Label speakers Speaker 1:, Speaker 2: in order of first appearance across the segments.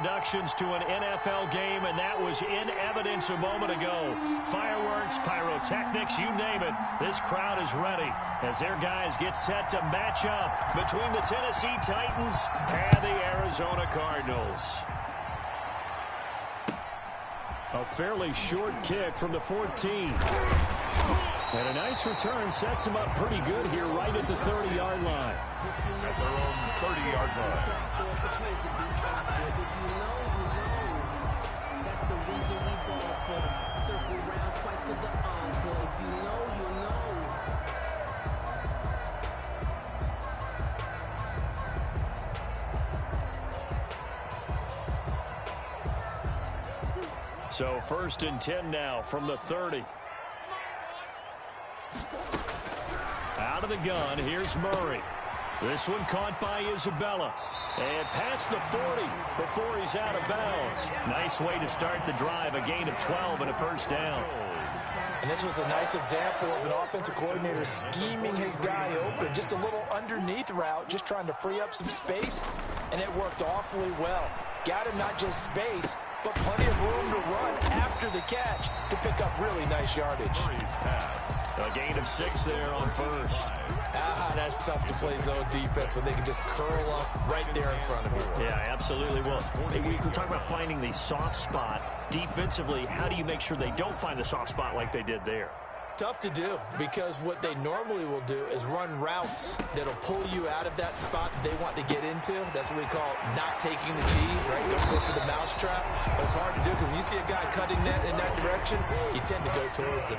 Speaker 1: introductions to an NFL game, and that was in evidence a moment ago. Fireworks, pyrotechnics, you name it. This crowd is ready as their guys get set to match up between the Tennessee Titans and the Arizona Cardinals. A fairly short kick from the 14. And a nice return sets them up pretty good here right at the 30-yard line.
Speaker 2: At their own 30-yard line.
Speaker 3: That's the reason we ball for. Circle round twice for the encore. If you know, you know.
Speaker 1: So 1st and 10 now from the 30. Out of the gun, here's Murray. This one caught by Isabella. And past the 40 before he's out of bounds. Nice way to start the drive, a gain of 12 and a first down.
Speaker 4: And this was a nice example of an offensive coordinator scheming his guy open. Just a little underneath route, just trying to free up some space, and it worked awfully well. Got him not just space, but plenty of room to run after the catch to pick up really nice yardage.
Speaker 1: A gain of 6 there on first.
Speaker 4: That's tough to play zone defense when they can just curl up right there in front of you.
Speaker 1: Yeah, absolutely. Well, we talk about finding the soft spot. Defensively, how do you make sure they don't find the soft spot like they did there?
Speaker 4: Tough to do, because what they normally will do is run routes that'll pull you out of that spot that they want to get into. That's what we call not taking the cheese, right? Don't go for the mousetrap. But it's hard to do because when you see a guy cutting that in that direction, you tend to go towards him.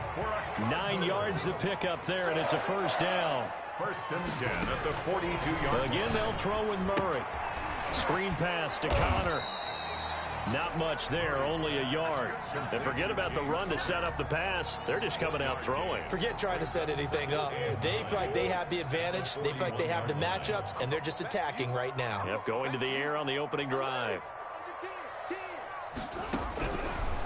Speaker 1: 9 yards to pick up there, and it's a first down.
Speaker 2: 1st and 10 at the 42-yard line.
Speaker 1: Again, they'll throw with Murray. Screen pass to Connor. Not much there, only a yard. And forget about the run to set up the pass. They're just coming out throwing.
Speaker 4: Forget trying to set anything up. They feel like they have the advantage. They feel like they have the matchups, and they're just attacking right now.
Speaker 1: Yep, going to the air on the opening drive.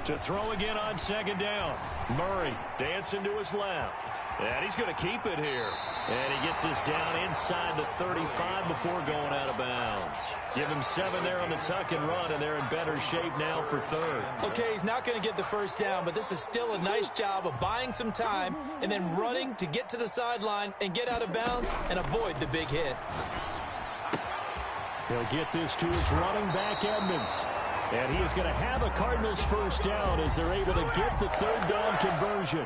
Speaker 1: To throw again on 2nd down. Murray dancing to his left. And he's going to keep it here. And he gets this down inside the 35 before going out of bounds. Give him 7 there on the tuck and run, and they're in better shape now for 3rd.
Speaker 4: Okay, he's not going to get the first down, but this is still a nice job of buying some time and then running to get to the sideline and get out of bounds and avoid the big hit.
Speaker 1: He'll get this to his running back, Edmonds. And he is going to have a Cardinals first down as they're able to get the 3rd down conversion.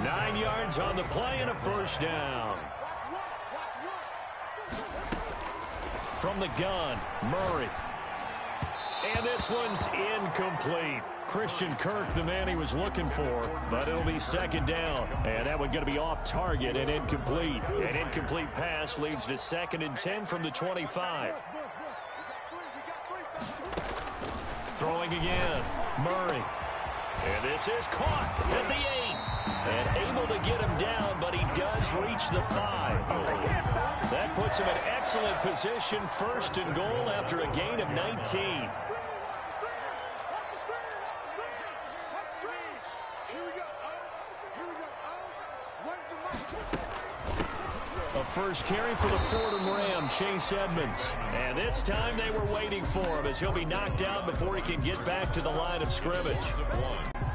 Speaker 1: 9 yards on the play and a first down. From the gun, Murray. And this one's incomplete. Christian Kirk, the man he was looking for, but it'll be 2nd down. And that one going to be off target and incomplete. An incomplete pass leads to 2nd and 10 from the 25. Throwing again, Murray. And this is caught at the 8. And able to get him down, but he does reach the 5. That puts him in excellent position, 1st and goal after a gain of 19. A first carry for the Fordham Ram, Chase Edmonds. And this time they were waiting for him as he'll be knocked out before he can get back to the line of scrimmage.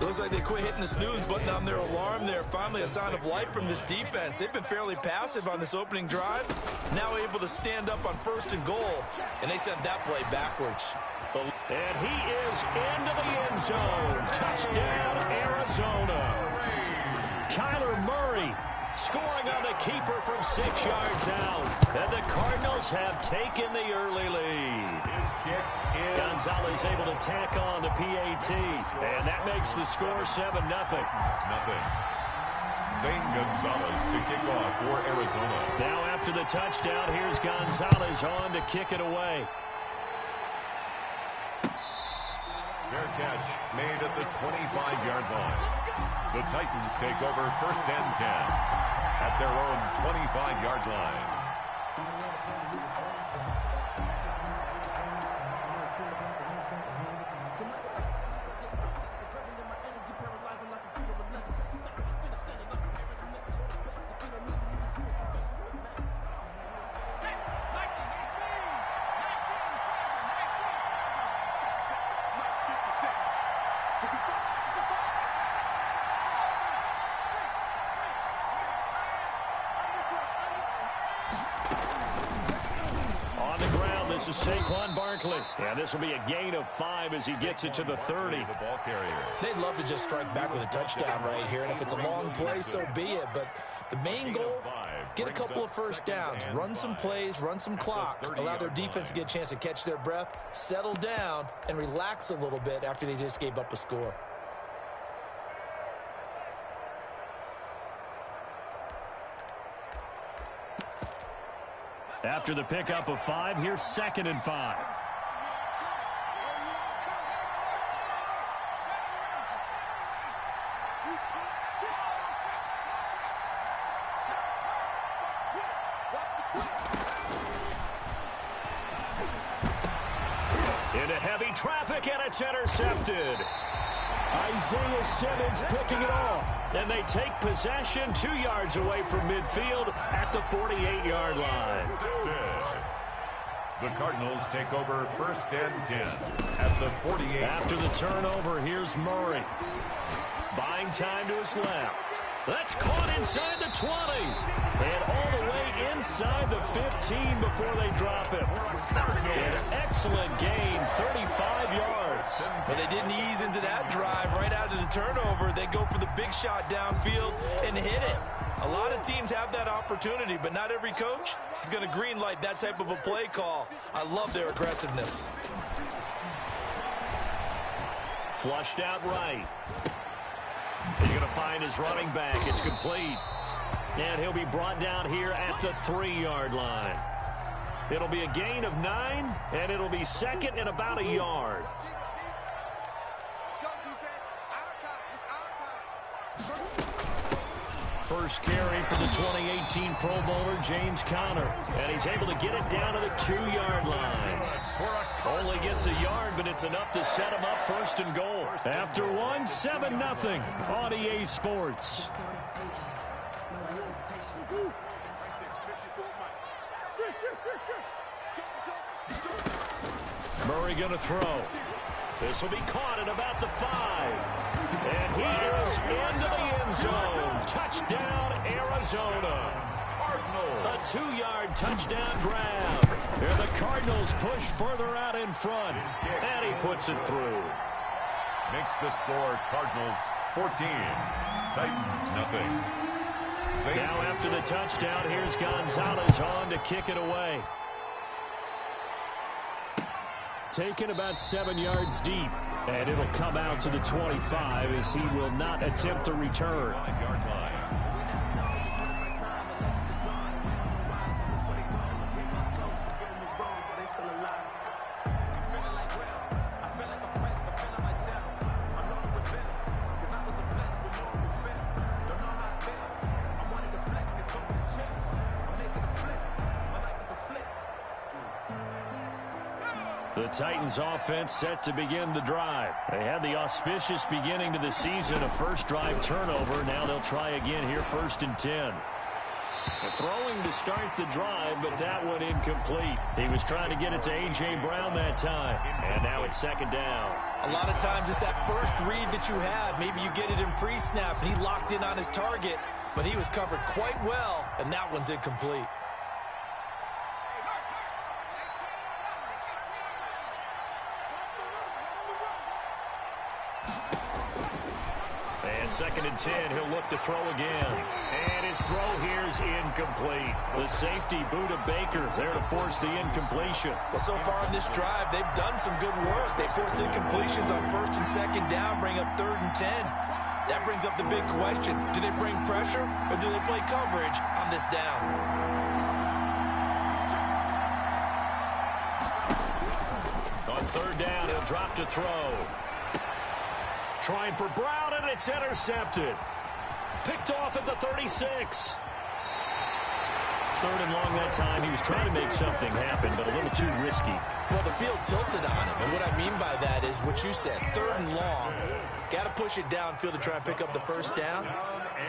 Speaker 4: Looks like they quit hitting the snooze button on their alarm there. Finally a sign of life from this defense. They've been fairly passive on this opening drive. Now able to stand up on 1st and goal. And they sent that play backwards.
Speaker 1: And he is into the end zone. Touchdown, Arizona. Kyler Murray scoring on the keeper from 6 yards out. And the Cardinals have taken the early lead. Gonzalez able to tack on the PAT. And that makes the score 7-0.
Speaker 2: Zane Gonzalez to kick off for Arizona.
Speaker 1: Now after the touchdown, here's Gonzalez on to kick it away.
Speaker 2: Fair catch made at the 25-yard line. The Titans take over 1st and 10 at their own 25-yard line.
Speaker 1: This is Saquon Barkley. Yeah, this will be a gain of 5 as he gets it to the 30.
Speaker 2: The ball carrier.
Speaker 4: They'd love to just strike back with a touchdown right here, and if it's a long play, so be it. But the main goal, get a couple of first downs, run some plays, run some clock, allow their defense to get a chance to catch their breath, settle down, and relax a little bit after they just gave up a score.
Speaker 1: After the pickup of 5, here's 2nd and 5. Into heavy traffic, and it's intercepted. Isaiah Simmons picking it off. And they take possession 2 yards away from midfield at the 48-yard line.
Speaker 2: The Cardinals take over 1st and 10 at the 48.
Speaker 1: After the turnover, here's Murray. Buying time to his left. That's caught inside the 20. And all the way inside the 15 before they drop him. An excellent gain, 35 yards.
Speaker 4: But they didn't ease into that drive right out of the turnover. They go for the big shot downfield and hit it. A lot of teams have that opportunity, but not every coach is going to greenlight that type of a play call. I love their aggressiveness.
Speaker 1: Flushed out right. He's going to find his running back. It's complete. And he'll be brought down here at the 3-yard line. It'll be a gain of 9, and it'll be 2nd and about a yard. First carry for the 2018 Pro Bowler, James Conner. And he's able to get it down to the 2-yard line. Only gets a yard, but it's enough to set him up 1st and goal. After 1, 7-0 on EA Sports. Murray going to throw. This will be caught at about the 5. And he is into the end zone. Touchdown, Arizona. A 2-yard touchdown grab. Here the Cardinals push further out in front. And he puts it through.
Speaker 2: Makes the score Cardinals 14. Titans nothing.
Speaker 1: Now after the touchdown, here's Gonzalez on to kick it away. Taken about 7 yards deep. And it'll come out to the 25 as he will not attempt to return. The Titans offense set to begin the drive. They had the auspicious beginning to the season, a first drive turnover. Now they'll try again here, 1st and 10. Throwing to start the drive, but that one incomplete. He was trying to get it to A.J. Brown that time. And now it's 2nd down.
Speaker 4: A lot of times it's that first read that you have. Maybe you get it in pre-snap, and he locked in on his target, but he was covered quite well, and that one's incomplete.
Speaker 1: And 2nd and 10, he'll look to throw again. And his throw here is incomplete. The safety, Budda Baker, there to force the incompletion.
Speaker 4: Well, so far in this drive, they've done some good work. They force incompletions on 1st and 2nd down, bring up 3rd and 10. That brings up the big question. Do they bring pressure, or do they play coverage on this down?
Speaker 1: On 3rd down, he'll drop to throw. Trying for Brown, and it's intercepted. Picked off at the 36. 3rd and long that time. He was trying to make something happen, but a little too risky.
Speaker 4: Well, the field tilted on him, and what I mean by that is what you said. 3rd and long. Got to push it downfield to try and pick up the 1st down.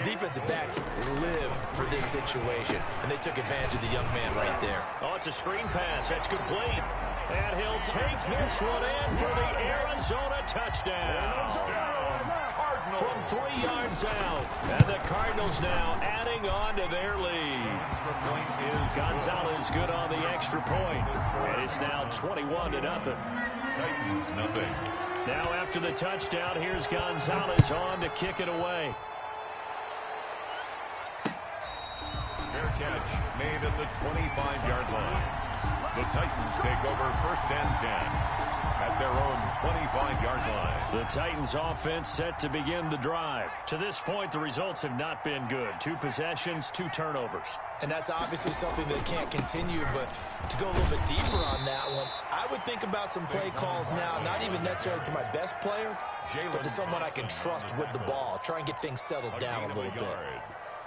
Speaker 4: Defensive backs live for this situation, and they took advantage of the young man right there.
Speaker 1: Oh, it's a screen pass. That's complete. And he'll take this one in for the Arizona touchdown. from 3 yards out. And the Cardinals now adding on to their lead. Gonzalez good on the extra point. And it's now 21-0.
Speaker 2: Titans nothing.
Speaker 1: Now after the touchdown, here's Gonzalez on to kick it away.
Speaker 2: Fair catch made at the 25-yard line. The Titans take over 1st and 10 at their own 25-yard line.
Speaker 1: The Titans offense set to begin the drive. To this point, the results have not been good. 2 possessions, 2 turnovers.
Speaker 4: And that's obviously something that can't continue, but to go a little bit deeper on that one, I would think about some play calls now, not even necessarily to my best player, but to someone I can trust with the ball. Try and get things settled down a little bit.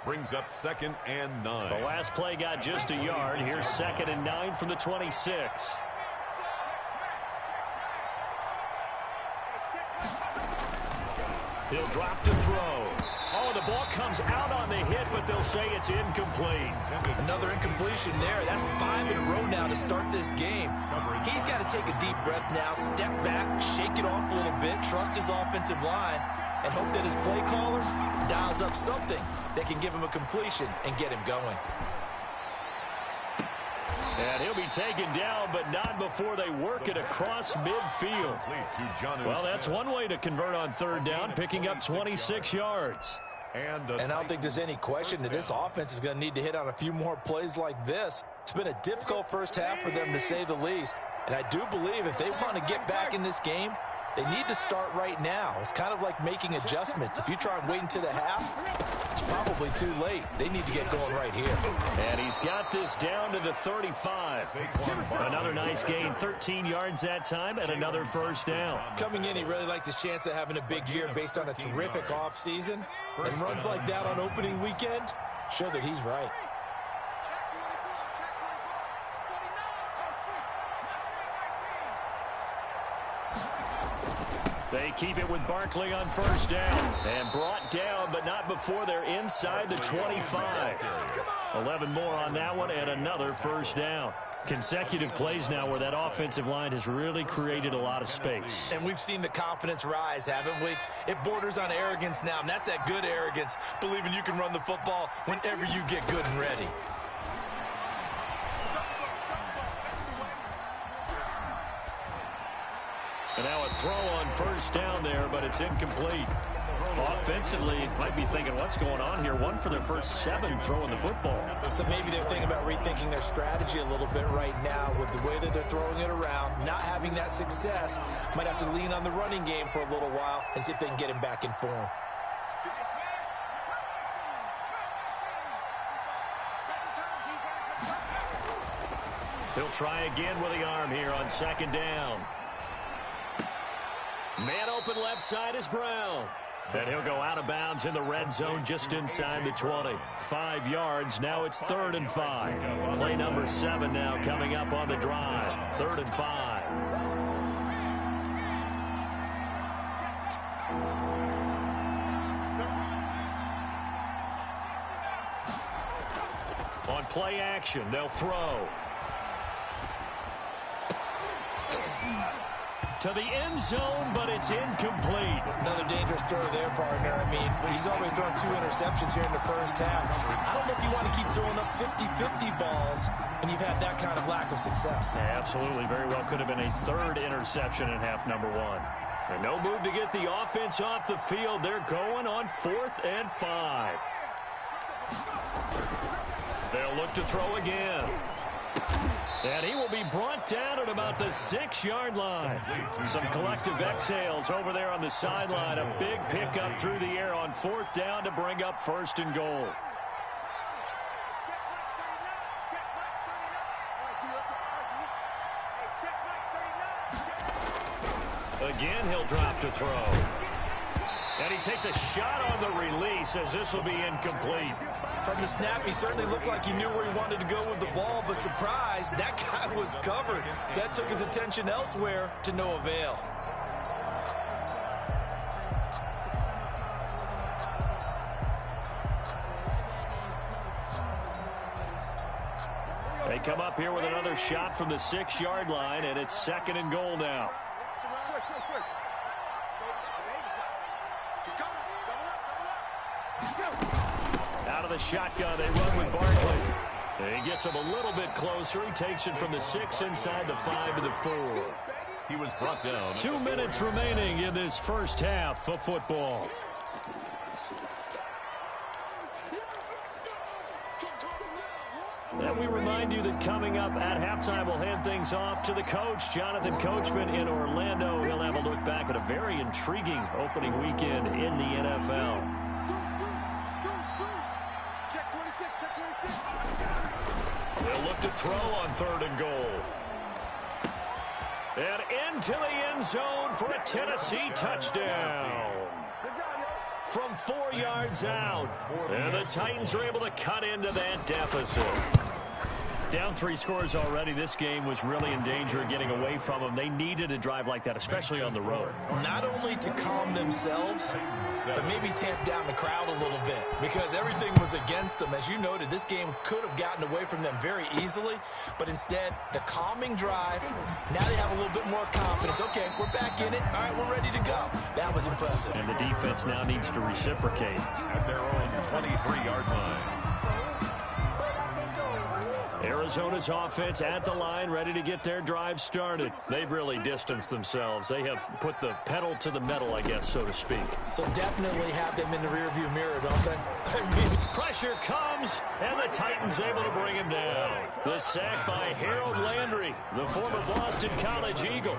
Speaker 2: Brings up 2nd and 9.
Speaker 1: The last play got just a yard. Here's 2nd and 9 from the 26. He'll drop to throw. Oh, the ball comes out on the hit, but they'll say it's incomplete.
Speaker 4: Another incompletion there. That's 5 in a row now to start this game. He's got to take a deep breath now, step back, shake it off a little bit, trust his offensive line, and hope that his play caller dials up something that can give him a completion and get him going.
Speaker 1: And he'll be taken down, but not before they work it across midfield. Well, that's one way to convert on 3rd down, picking up 26 yards.
Speaker 4: And I don't think there's any question that this offense is going to need to hit on a few more plays like this. It's been a difficult first half for them, to say the least. And I do believe if they want to get back in this game, they need to start right now. It's kind of like making adjustments. If you try and wait until the half, it's probably too late. They need to get going right here.
Speaker 1: And he's got this down to the 35. Another nice gain, 13 yards that time, and another 1st down.
Speaker 4: Coming in, he really liked his chance of having a big year based on a terrific offseason. And runs like that on opening weekend show that he's right.
Speaker 1: They keep it with Barkley on 1st down. And brought down, but not before they're inside the 25. 11 more on that one, and another 1st down. Consecutive plays now where that offensive line has really created a lot of space.
Speaker 4: And we've seen the confidence rise, haven't we? It borders on arrogance now, and that's that good arrogance, believing you can run the football whenever you get good and ready.
Speaker 1: And now a throw on 1st down there, but it's incomplete. Offensively, might be thinking, what's going on here? 1 for their first 7 throwing the football.
Speaker 4: So maybe they're thinking about rethinking their strategy a little bit right now with the way that they're throwing it around, not having that success. Might have to lean on the running game for a little while and see if they can get him back in form.
Speaker 1: He'll try again with the arm here on 2nd down. Man open left side is Brown. And he'll go out of bounds in the red zone just inside the 20. 5 yards. Now it's 3rd and 5. Play number 7 now coming up on the drive. 3rd and 5. On play action, they'll throw. To the end zone, but it's incomplete.
Speaker 4: Another dangerous throw there, partner. I mean, he's already thrown 2 interceptions here in the first half. I don't know if you want to keep throwing up 50-50 balls when you've had that kind of lack of success.
Speaker 1: Yeah, absolutely. Very well could have been a 3rd interception in half number 1. And no move to get the offense off the field. They're going on 4th and 5. They'll look to throw again. And he will be brought down at about the 6-yard line. Some collective exhales over there on the sideline. A big pickup through the air on 4th down to bring up 1st and goal. Again, he'll drop to throw. And he takes a shot on the release as this will be incomplete.
Speaker 4: From the snap, he certainly looked like he knew where he wanted to go with the ball, but surprise, that guy was covered. So that took his attention elsewhere to no avail.
Speaker 1: They come up here with another shot from the 6-yard line, and it's 2nd and goal now. Out of the shotgun, they run with Barkley. And he gets him a little bit closer. He takes it from the 6 inside the 5 to the 4.
Speaker 2: He was brought down.
Speaker 1: 2 minutes remaining in this first half of football. And we remind you that coming up at halftime, we'll hand things off to the coach, Jonathan Coachman in Orlando. He'll have a look back at a very intriguing opening weekend in the NFL. They'll look to throw on 3rd and goal. And into the end zone for a Tennessee touchdown. From 4 yards out. And the Titans are able to cut into that deficit. Down 3 scores already. This game was really in danger of getting away from them. They needed a drive like that, especially on the road.
Speaker 4: Not only to calm themselves, but maybe tamp down the crowd a little bit, because everything was against them. As you noted, this game could have gotten away from them very easily, but instead, the calming drive, now they have a little bit more confidence. Okay, we're back in it. All right, we're ready to go. That was impressive.
Speaker 1: And the defense now needs to reciprocate.
Speaker 2: At their own 23-yard line.
Speaker 1: Arizona's offense at the line, ready to get their drive started. They've really distanced themselves. They have put the pedal to the metal, I guess, so to speak.
Speaker 4: So definitely have them in the rearview mirror, don't they?
Speaker 1: Pressure comes, and the Titans able to bring him down. The sack by Harold Landry, the former Boston College Eagle.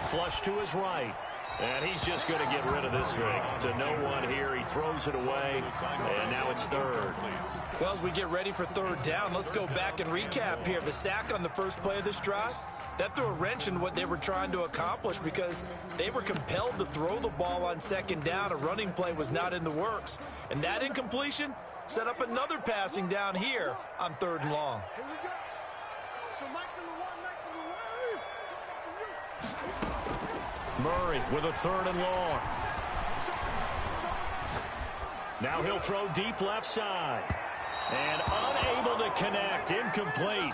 Speaker 1: Flush to his right. And he's just going to get rid of this thing. To no one here. He throws it away. And now it's 3rd.
Speaker 4: Well, as we get ready for 3rd down, let's go back and recap here. The sack on the first play of this drive, that threw a wrench in what they were trying to accomplish, because they were compelled to throw the ball on 2nd down. A running play was not in the works. And that incompletion set up another passing down here on 3rd and long.
Speaker 1: Murray with a 3rd and long. Now he'll throw deep left side. And unable to connect. Incomplete.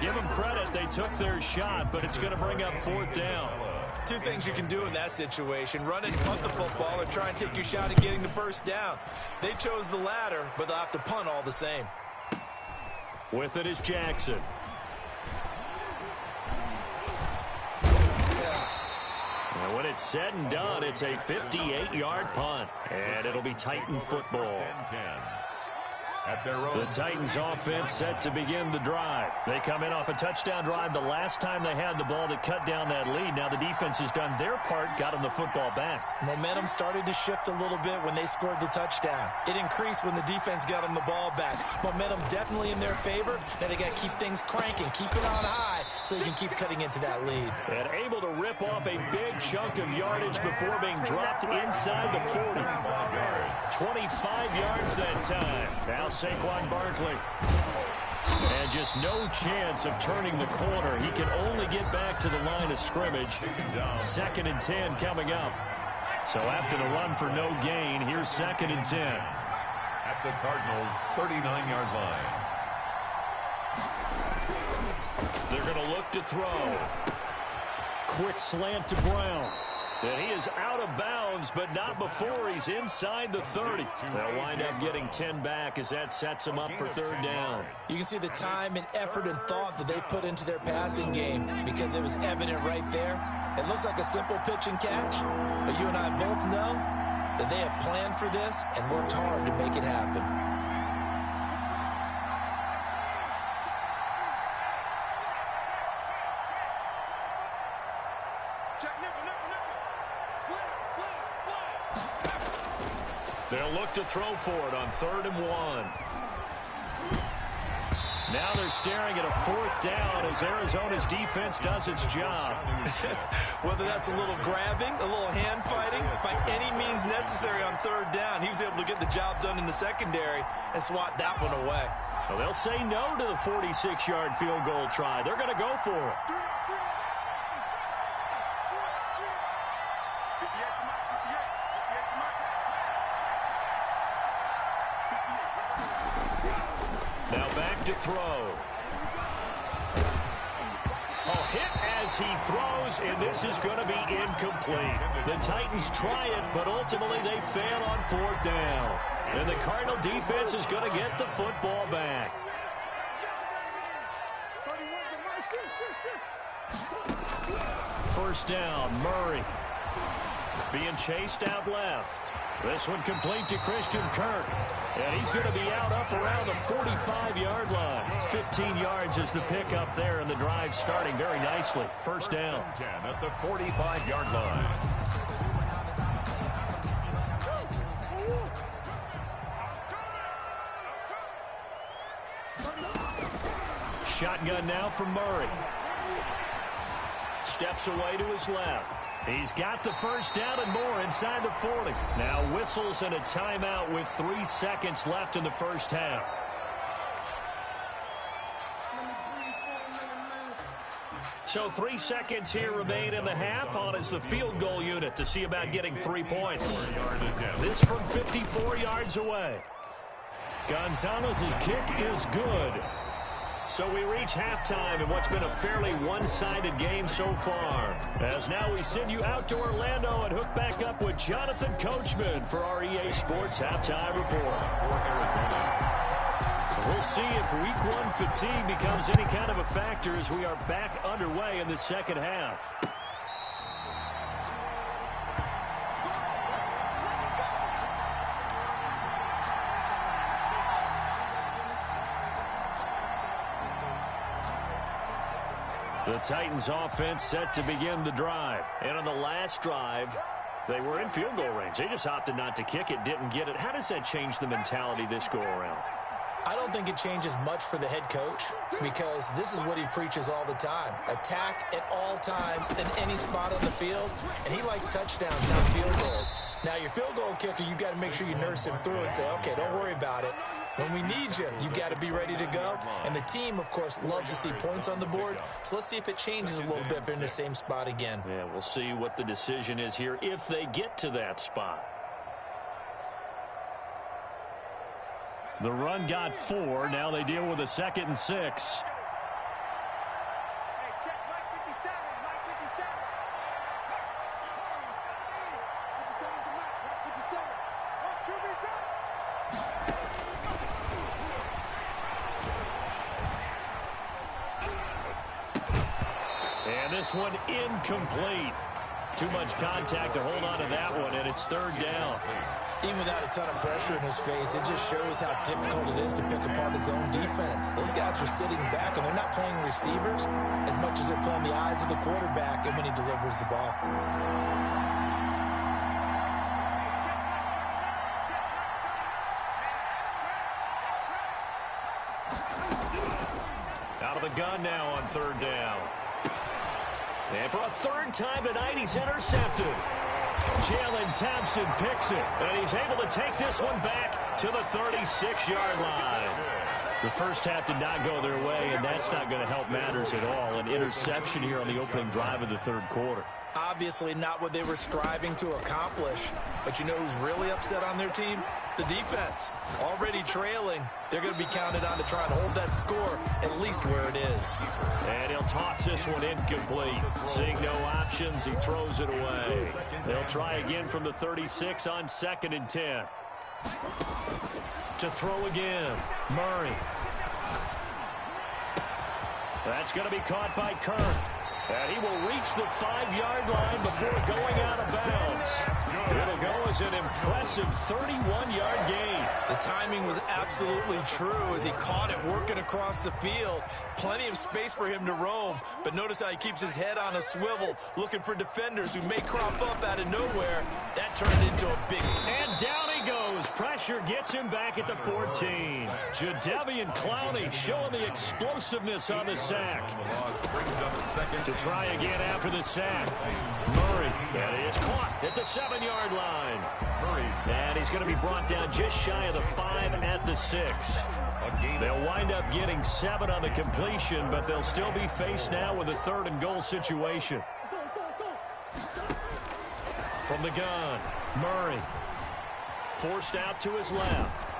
Speaker 1: Give them credit. They took their shot, but it's going to bring up 4th down.
Speaker 4: 2 things you can do in that situation: run and punt the football, or try and take your shot at getting the 1st down. They chose the latter, but they'll have to punt all the same.
Speaker 1: With it is Jackson. And when it's said and done, it's a 58-yard punt. And it'll be Titan football.
Speaker 2: At their own.
Speaker 1: The Titans offense set to begin the drive. They come in off a touchdown drive the last time they had the ball that cut down that lead. Now the defense has done their part, got them the football back.
Speaker 4: Momentum started to shift a little bit when they scored the touchdown. It increased when the defense got them the ball back. Momentum definitely in their favor. Now they got to keep things cranking, keep it on high, so they can keep cutting into that lead.
Speaker 1: And able to rip off a big chunk of yardage before being dropped inside the 40. 25 yards that time. Now Saquon Barkley. And just no chance of turning the corner. He can only get back to the line of scrimmage. 2nd and 10 coming up. So after the run for no gain, here's 2nd and 10.
Speaker 2: At the Cardinals' 39-yard line.
Speaker 1: They're going to look to throw. Quick slant to Brown. And he is out of bounds, but not before he's inside the 30. They'll wind up getting 10 back as that sets them up for 3rd down.
Speaker 4: You can see the time and effort and thought that they put into their passing game, because it was evident right there. It looks like a simple pitch and catch, but you and I both know that they have planned for this and worked hard to make it happen.
Speaker 1: They'll look to throw for it on 3rd and 1. Now they're staring at a 4th down as Arizona's defense does its job.
Speaker 4: Whether that's a little grabbing, a little hand fighting, by any means necessary on 3rd down, he was able to get the job done in the secondary and swat that one away.
Speaker 1: Well, they'll say no to the 46-yard field goal try. They're going to go for it. Now back to throw. Oh, hit as as he throws, and this is going to be incomplete. The Titans try it, but ultimately they fail on 4th down. And the Cardinal defense is going to get the football back. First down, Murray. Being chased out left. This one complete to Christian Kirk. And he's going to be out up around the 45-yard line. 15 yards is the pickup there, and the drive starting very nicely. First down.
Speaker 2: 10 at the 45-yard line.
Speaker 1: Shotgun now from Murray. Steps away to his left. He's got the first down and more inside the 40. Now whistles and a timeout with 3 seconds left in the first half. So 3 seconds here remain in the half. On is the field goal unit to see about getting 3 points. This from 54 yards away. Gonzalez's kick is good. So we reach halftime in what's been a fairly one-sided game so far. As now we send you out to Orlando and hook back up with Jonathan Coachman for our EA Sports Halftime Report. We'll see if Week 1 fatigue becomes any kind of a factor as we are back underway in the second half. The Titans offense set to begin the drive. And on the last drive, they were in field goal range. They just opted not to kick it, didn't get it. How does that change the mentality this go around?
Speaker 4: I don't think it changes much for the head coach because this is what he preaches all the time. Attack at all times in any spot on the field, and he likes touchdowns, not field goals. Now, your field goal kicker, you've got to make sure you nurse him through and say, okay, don't worry about it. When we need you, you've got to be ready to go. And the team, of course, loves to see points on the board. So let's see if it changes a little bit if they're in the same spot again.
Speaker 1: Yeah, we'll see what the decision is here if they get to that spot. The run got 4. Now they deal with a 2nd and 6. And this one incomplete. Too much contact to hold on to that one, and it's 3rd down.
Speaker 4: Even without a ton of pressure in his face, it just shows how difficult it is to pick apart his own defense. Those guys are sitting back, and they're not playing receivers as much as they're playing the eyes of the quarterback and when he delivers the ball.
Speaker 1: Out of the gun now on 3rd down. And for a 3rd time tonight, he's intercepted. Jalen Thompson picks it, and he's able to take this one back to the 36-yard line. The first half did not go their way, and that's not going to help matters at all. An interception here on the opening drive of the 3rd quarter.
Speaker 4: Obviously not what they were striving to accomplish. But you know who's really upset on their team? The defense. Already trailing. They're going to be counted on to try and hold that score at least where it is.
Speaker 1: And he'll toss this one incomplete. Seeing no options, he throws it away. They'll try again from the 36 on 2nd and 10. To throw again, Murray. That's going to be caught by Kirk. And he will reach the 5-yard line before going out of bounds. It'll go as an impressive 31-yard gain.
Speaker 4: The timing was absolutely true as he caught it working across the field. Plenty of space for him to roam. But notice how he keeps his head on a swivel, looking for defenders who may crop up out of nowhere. That turned into a big...
Speaker 1: And down he goes. Pressure gets him back at the 14. Jadeveon Clowney showing the explosiveness on the sack. To try again after the sack. Murray, and he is caught at the 7-yard line. And he's going to be brought down just shy of the 5 at the 6. They'll wind up getting 7 on the completion, but they'll still be faced now with a 3rd and goal situation. From the gun, Murray. Forced out to his left.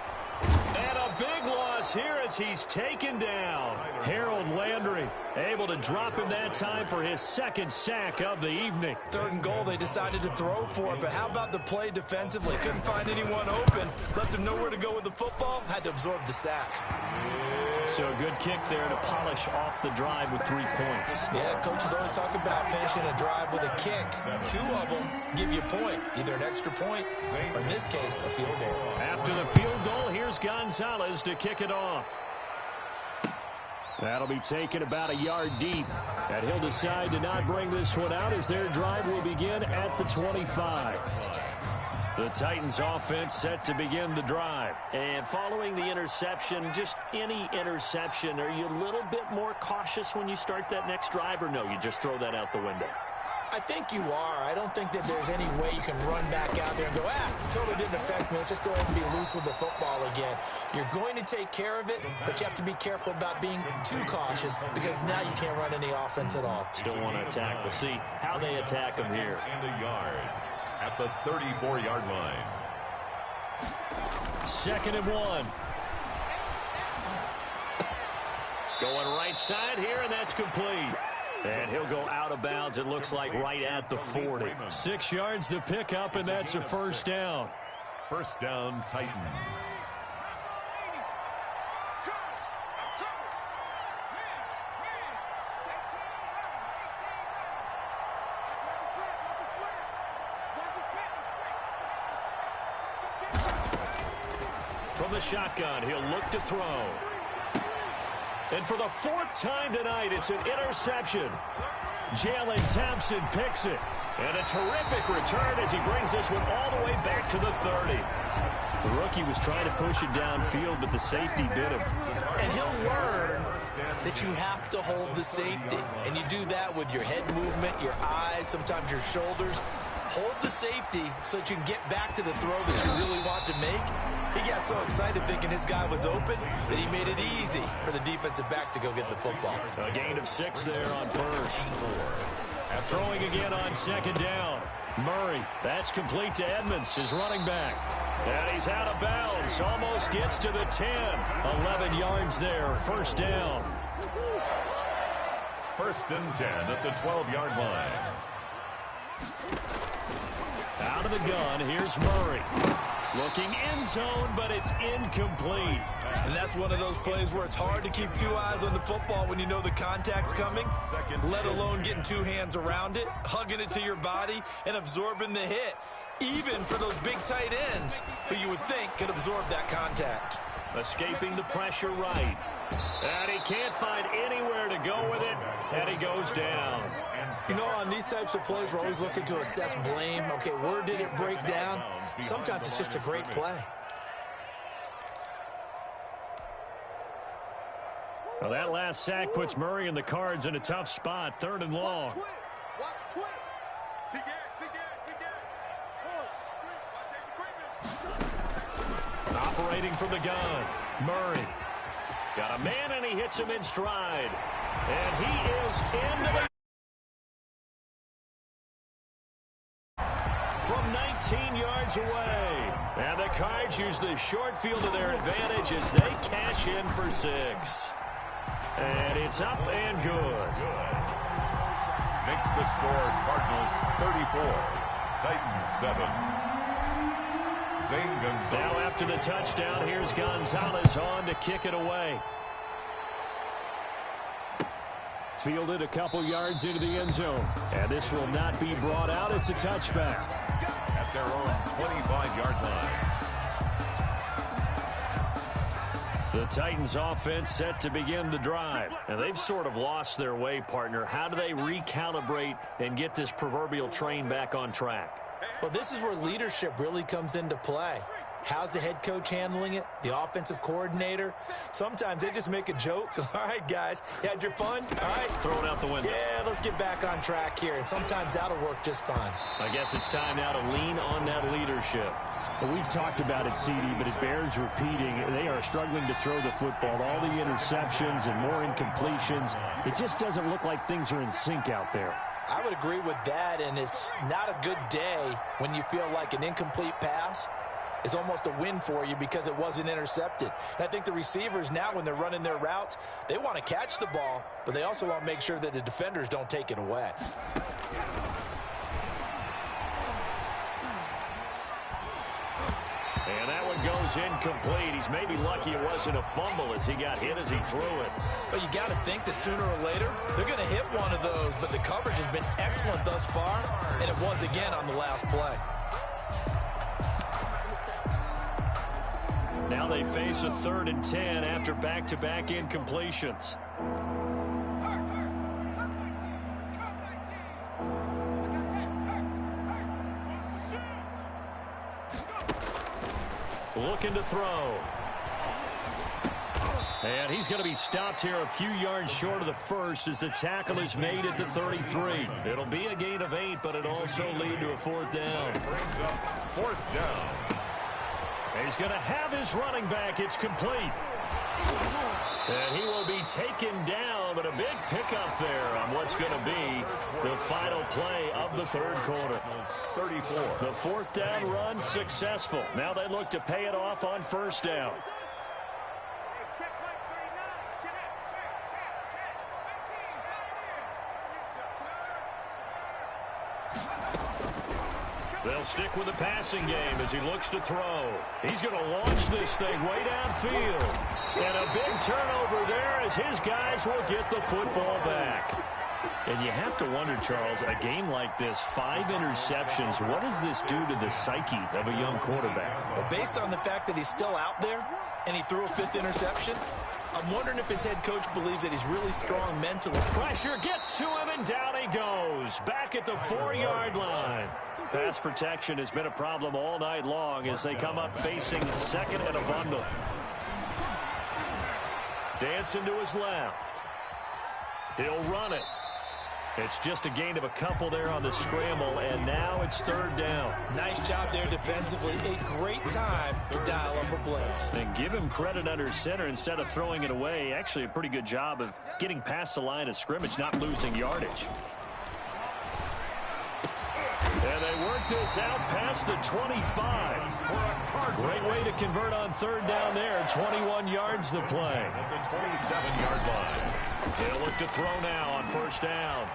Speaker 1: And a big one loss here as he's taken down. Harold Landry able to drop him that time for his second sack of the evening.
Speaker 4: 3rd and goal, they decided to throw for it, but how about the play defensively? Couldn't find anyone open, left him nowhere to go with the football, had to absorb the sack.
Speaker 1: So a good kick there to polish off the drive with 3 points.
Speaker 4: Yeah, coaches always talk about finishing a drive with a kick. 2 of them give you points, either an extra point or, in this case, a field goal.
Speaker 1: After the field goal, here's Gonzalez to kick it off. That'll be taken about a yard deep. And he'll decide to not bring this one out as their drive will begin at the 25. The Titans offense set to begin the drive. And following the interception, just any interception, are you a little bit more cautious when you start that next drive, or no, you just throw that out the window?
Speaker 4: I think you are. I don't think that there's any way you can run back out there and go, totally didn't affect me. Let's just go ahead and be loose with the football again. You're going to take care of it, but you have to be careful about being too cautious because now you can't run any offense at all.
Speaker 1: Still want to attack. We'll see how they attack them here.
Speaker 2: And a yard at the 34-yard line.
Speaker 1: 2nd and 1. Going right side here, and that's complete. And he'll go out of bounds, it looks like, right at the 40. 6 yards the pickup, and that's a first down.
Speaker 2: First down, Titans.
Speaker 1: From the shotgun, he'll look to throw. And for the 4th time tonight, it's an interception. Jalen Thompson picks it. And a terrific return as he brings this one all the way back to the 30. The rookie was trying to push it downfield, but the safety bit him.
Speaker 4: And he'll learn that you have to hold the safety. And you do that with your head movement, your eyes, sometimes your shoulders. Hold the safety so that you can get back to the throw that you really want to make. He got so excited thinking his guy was open that he made it easy for the defensive back to go get the football.
Speaker 1: A gain of 6 there on first. And throwing again on 2nd down. Murray, that's complete to Edmonds, his running back. And he's out of bounds, almost gets to the 10. 11 yards there, first down.
Speaker 2: 1st and 10 at the 12-yard line.
Speaker 1: Out of the gun, here's Murray. Looking end zone, but it's incomplete.
Speaker 4: And that's one of those plays where it's hard to keep 2 eyes on the football when you know the contact's coming, let alone getting 2 hands around it, hugging it to your body, and absorbing the hit, even for those big tight ends who you would think could absorb that contact.
Speaker 1: Escaping the pressure right. And he can't find anywhere to go with it, and he goes down.
Speaker 4: You know, on these types of plays, we're always looking to assess blame. Okay, where did it break down? Sometimes it's just a great play.
Speaker 1: Well, that last sack puts Murray and the Cards in a tough spot, 3rd and long. Operating from the gun, Murray. Got a man, and he hits him in stride. And he is into the... From 19 yards away. And the Cards use the short field to their advantage as they cash in for 6. And it's up and good.
Speaker 2: Makes the score Cardinals 34, Titans 7.
Speaker 1: Now after the touchdown, here's Gonzalez on to kick it away. Fielded a couple yards into the end zone. And this will not be brought out. It's a touchback.
Speaker 2: At their own 25-yard line.
Speaker 1: The Titans offense set to begin the drive. And they've sort of lost their way, partner. How do they recalibrate and get this proverbial train back on track?
Speaker 4: Well, this is where leadership really comes into play. How's the head coach handling it? The offensive coordinator? Sometimes they just make a joke. All right, guys, you had your fun? All right.
Speaker 1: Throw it out the window.
Speaker 4: Yeah, let's get back on track here. And sometimes that'll work just fine.
Speaker 1: I guess it's time now to lean on that leadership.
Speaker 5: Well, we've talked about it, CD, but it bears repeating. They are struggling to throw the football. All the interceptions and more incompletions. It just doesn't look like things are in sync out there.
Speaker 4: I would agree with that, and it's not a good day when you feel like an incomplete pass is almost a win for you because it wasn't intercepted. And I think the receivers now, when they're running their routes, they want to catch the ball, but they also want to make sure that the defenders don't take it away.
Speaker 1: And that one goes incomplete. He's maybe lucky it wasn't a fumble as he got hit as he threw it.
Speaker 4: But you got to think that sooner or later, they're going to hit one of those. But the coverage has been excellent thus far, and it was again on the last play.
Speaker 1: Now they face a 3rd and 10 after back-to-back incompletions. Looking to throw. And he's going to be stopped here a few yards short of the first as the tackle is made at the 33. It'll be a gain of 8, but it'll also lead to a 4th down.
Speaker 2: Brings up 4th down.
Speaker 1: And he's going to have his running back. It's complete. And he will be taken down, but a big pickup there on what's going to be the final play of the 3rd quarter.
Speaker 2: 34.
Speaker 1: The 4th down run successful. Now they look to pay it off on 1st down. They'll stick with the passing game as he looks to throw. He's going to launch this thing way downfield. And a big turnover there as his guys will get the football back. And you have to wonder, Charles, a game like this, 5 interceptions, what does this do to the psyche of a young quarterback?
Speaker 4: Well, based on the fact that he's still out there and he threw a 5th interception, I'm wondering if his head coach believes that he's really strong mentally.
Speaker 1: Pressure gets to him, and down he goes. Back at the 4-yard line. Pass protection has been a problem all night long as they come up facing 2nd and a bundle. Dancing to his left. He'll run it. It's just a gain of a couple there on the scramble, and now it's 3rd down.
Speaker 4: Nice job there defensively. A great time to dial up a blitz.
Speaker 1: And give him credit under center instead of throwing it away. Actually, a pretty good job of getting past the line of scrimmage, not losing yardage. And they work this out past the 25. Great way to convert on 3rd down there. 21 yards the play.
Speaker 2: At the 27-yard line.
Speaker 1: They'll look to throw now on 1st down.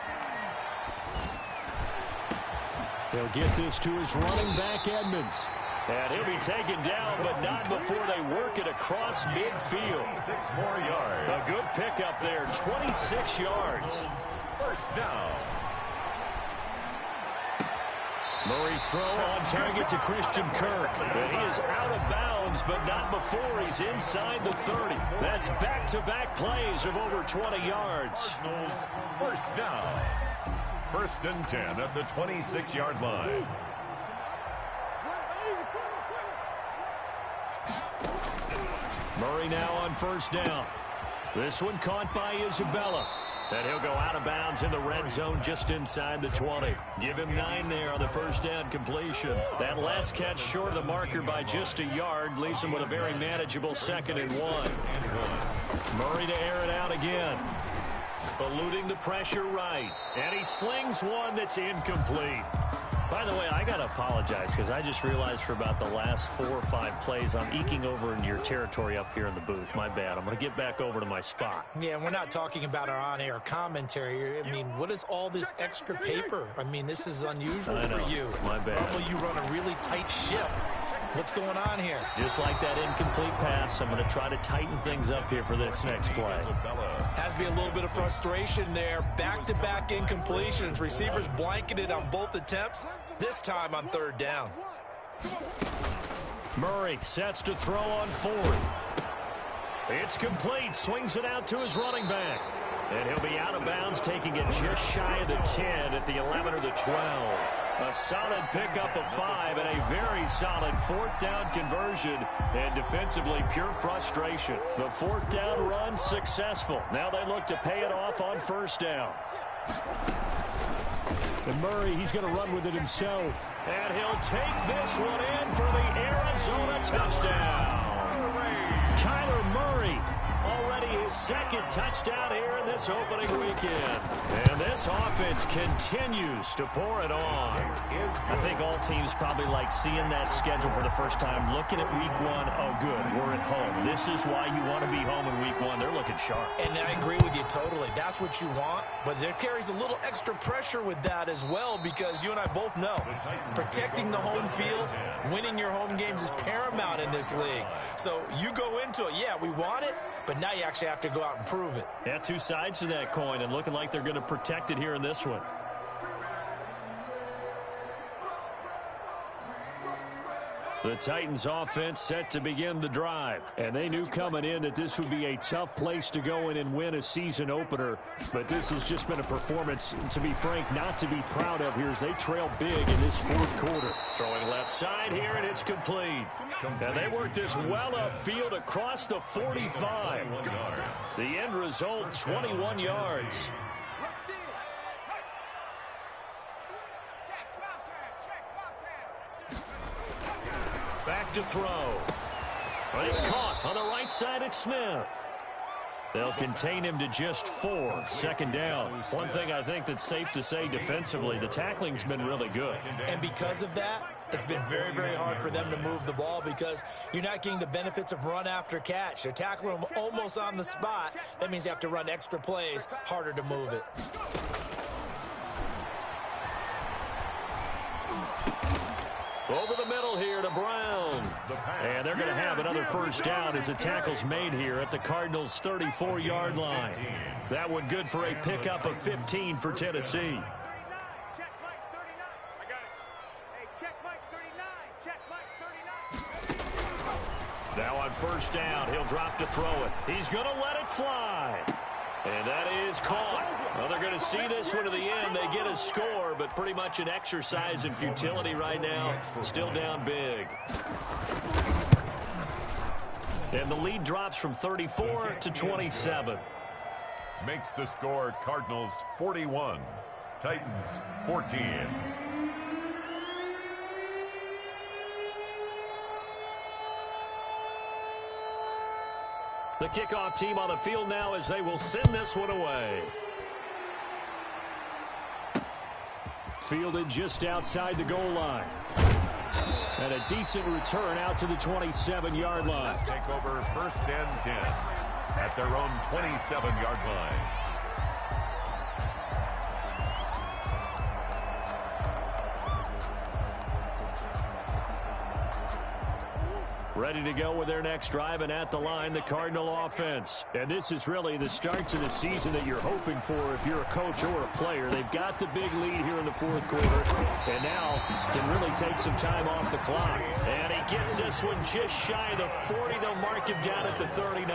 Speaker 1: They'll get this to his running back, Edmonds. And he'll be taken down, but not before they work it across midfield.
Speaker 2: 6 more yards.
Speaker 1: A good pickup there, 26 yards.
Speaker 2: 1st down.
Speaker 1: Murray's throw on target to Christian Kirk. And he is out of bounds, but not before he's inside the 30. That's back-to-back plays of over 20 yards.
Speaker 2: 1st down. 1st and 10 at the 26-yard line.
Speaker 1: Murray now on 1st down. This one caught by Isabella. And he'll go out of bounds in the red zone just inside the 20. Give him 9 there on the 1st down completion. That last catch short of the marker by just a yard leaves him with a very manageable 2nd and 1. Murray to air it out again. Eluding the pressure right. And he slings one that's incomplete. By the way, I got to apologize because I just realized for about the last 4 or 5 plays I'm eking over into your territory up here in the booth. My bad. I'm going to get back over to my spot.
Speaker 4: Yeah, we're not talking about our on-air commentary. I mean, what is all this extra paper? I mean, this is unusual for you.
Speaker 1: My bad.
Speaker 4: Normally you run a really tight ship. What's going on here?
Speaker 1: Just like that incomplete pass, I'm going to try to tighten things up here for this next play.
Speaker 4: Has to be a little bit of frustration there. Back-to-back incompletions. Receivers blanketed on both attempts, this time on 3rd down.
Speaker 1: Murray sets to throw on 4th. It's complete. Swings it out to his running back. And he'll be out of bounds, taking it just shy of the 10 at the 11 or the 12. A solid pickup of 5 and a very solid 4th down conversion. And defensively, pure frustration. The 4th down run successful. Now they look to pay it off on 1st down. And Murray, he's going to run with it himself. And he'll take this one in for the Arizona touchdown. Kyler Murray Already his second touchdown here in this opening weekend. And this offense continues to pour it on.
Speaker 5: I think all teams probably like seeing that schedule for the first time, looking at week one. Oh, good, we're at home. This is why you want to be home in week one. They're looking sharp.
Speaker 4: And I agree with you totally. That's what you want, but there carries a little extra pressure with that as well, because you and I both know protecting the home field, winning your home games is paramount in this league. So you go into it, yeah, we want it, but now you actually have to go out and prove it.
Speaker 5: Yeah, two sides to that coin, and looking like they're going to protect it here in this one. The Titans offense set to begin the drive. And they knew coming in that this would be a tough place to go in and win a season opener. But this has just been a performance, to be frank, not to be proud of here as they trail big in this fourth quarter.
Speaker 1: Throwing left side here, and it's complete. And they work this well upfield across the 45. The end result, 21 yards. Back to throw. But it's caught on the right side at Smith. They'll contain him to just 4. Second down. One thing I think that's safe to say defensively, the tackling's been really good.
Speaker 4: And because of that, it's been very, very hard for them to move the ball because you're not getting the benefits of run after catch. They're tackling them almost on the spot. That means you have to run extra plays, harder to move it.
Speaker 1: Over the middle here to Brown. And they're going to have another first down as the tackle's made here at the Cardinals' 34-yard line. That one good for a pickup of 15 for Tennessee. Now on first down, he'll drop to throw it. He's going to let it fly. And that is caught. Well, they're going to see this one to the end. They get a score, but pretty much an exercise in futility right now. Still down big. And the lead drops from 34 to 27.
Speaker 2: Makes the score Cardinals 41, Titans 14.
Speaker 1: The kickoff team on the field now as they will send this one away.
Speaker 5: Fielded just outside the goal line. And a decent return out to the 27-yard line.
Speaker 2: Take over first and 10 at their own 27-yard line.
Speaker 1: Ready to go with their next drive, and at the line, the Cardinal offense. And this is really the start to the season that you're hoping for if you're a coach or a player. They've got the big lead here in the fourth quarter, and now can really take some time off the clock. And he gets this one just shy of the 40. They'll mark him down at the 39.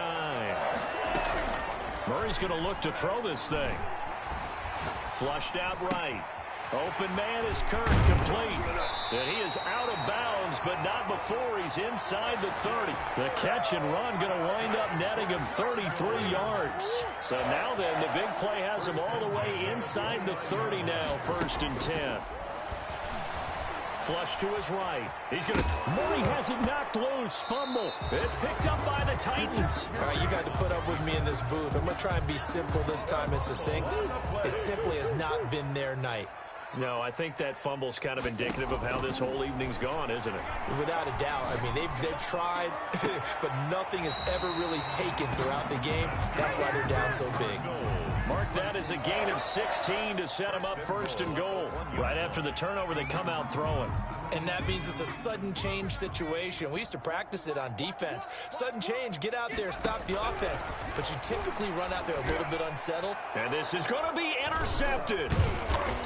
Speaker 1: Murray's going to look to throw this thing. Flushed out right. Open man is Kirk, complete. And he is out of bounds, but not before he's inside the 30. The catch and run going to wind up netting him 33 yards. So now then, the big play has him all the way inside the 30 now, first and 10. Flush to his right. He's going to... Murray has it knocked loose. Fumble. It's picked up by the Titans.
Speaker 4: All right, you got to put up with me in this booth. I'm going to try and be simple this time and succinct. It simply has not been their night.
Speaker 1: No, I think that fumble's kind of indicative of how this whole evening's gone, isn't it?
Speaker 4: Without a doubt. I mean, they've tried, but nothing is ever really taken throughout the game. That's why they're down so big.
Speaker 1: Mark that as a gain of 16 to set them up first and goal. Right after the turnover, they come out throwing.
Speaker 4: And that means it's a sudden change situation. We used to practice it on defense. Sudden change, get out there, stop the offense. But you typically run out there a little bit unsettled.
Speaker 1: And this is going to be intercepted.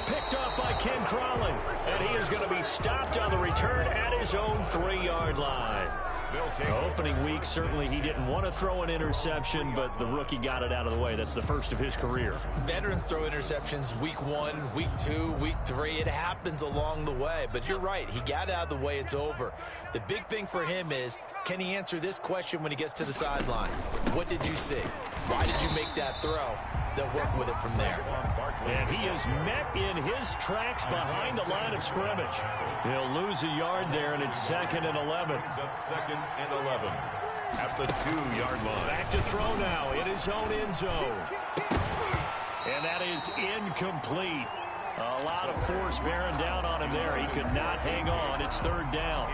Speaker 1: Picked up by Ken Crawley. And he is going to be stopped on the return at his own 3-yard line. Opening week, certainly he didn't want to throw an interception, but the rookie got it out of the way. That's the first of his career.
Speaker 4: Veterans throw interceptions week 1, week 2, week 3. It happens along the way. But you're right. He got it out of the way. It's over. The big thing for him is, can he answer this question when he gets to the sideline? What did you see? Why did you make that throw? They'll work with it from there.
Speaker 1: And he is met in his tracks behind the line of scrimmage. He'll lose a yard there, and it's 2nd and 11.
Speaker 2: Second and 11. at the 2-yard line.
Speaker 1: Back to throw now in his own end zone. And that is incomplete. A lot of force bearing down on him there. He could not hang on. It's third down.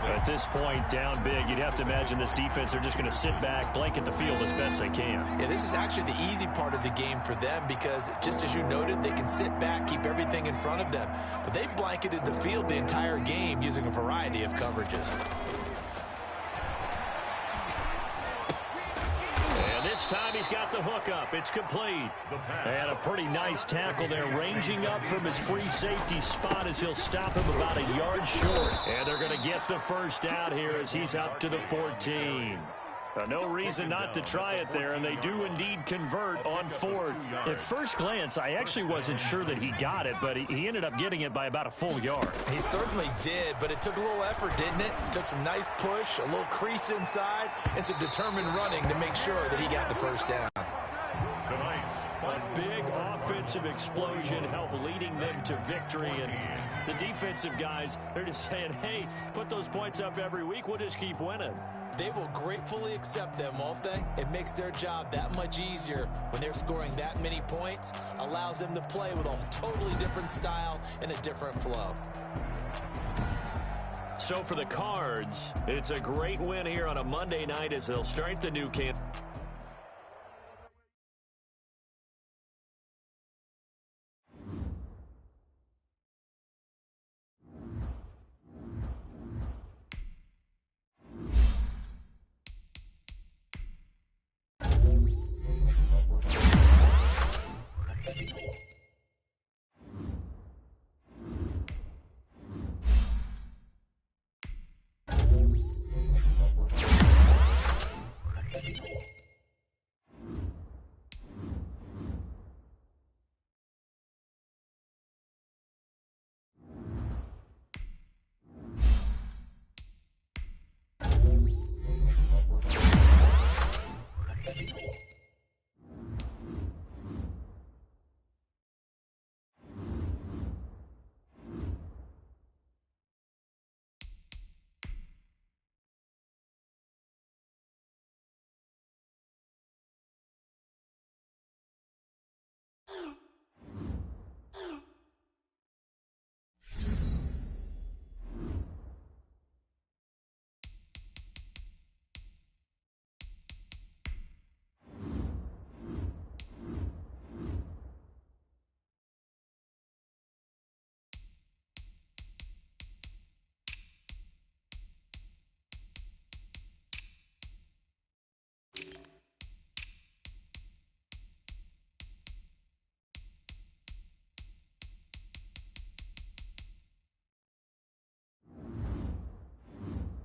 Speaker 1: At this point, down big, you'd have to imagine this defense are just going to sit back, blanket the field as best they can.
Speaker 4: Yeah, this is actually the easy part of the game for them because, just as you noted, they can sit back, keep everything in front of them. But they've blanketed the field the entire game using a variety of coverages.
Speaker 1: This time he's got the hook up. It's complete. And a pretty nice tackle there, ranging up from his free safety spot as he'll stop him about a yard short. And they're going to get the first down here as he's up to the 14. No reason not to try it there, and they do indeed convert on fourth. At first glance, I actually wasn't sure that he got it, but he ended up getting it by about a full yard.
Speaker 4: He certainly did, but it took a little effort, didn't it? Took some nice push, a little crease inside, and some determined running to make sure that he got the first down.
Speaker 1: A big offensive explosion helped leading them to victory, and the defensive guys, they're just saying, hey, put those points up every week, we'll just keep winning.
Speaker 4: They will gratefully accept them, won't they? It makes their job that much easier when they're scoring that many points, allows them to play with a totally different style and a different flow.
Speaker 1: So for the Cards, it's a great win here on a Monday night as they'll start the new camp.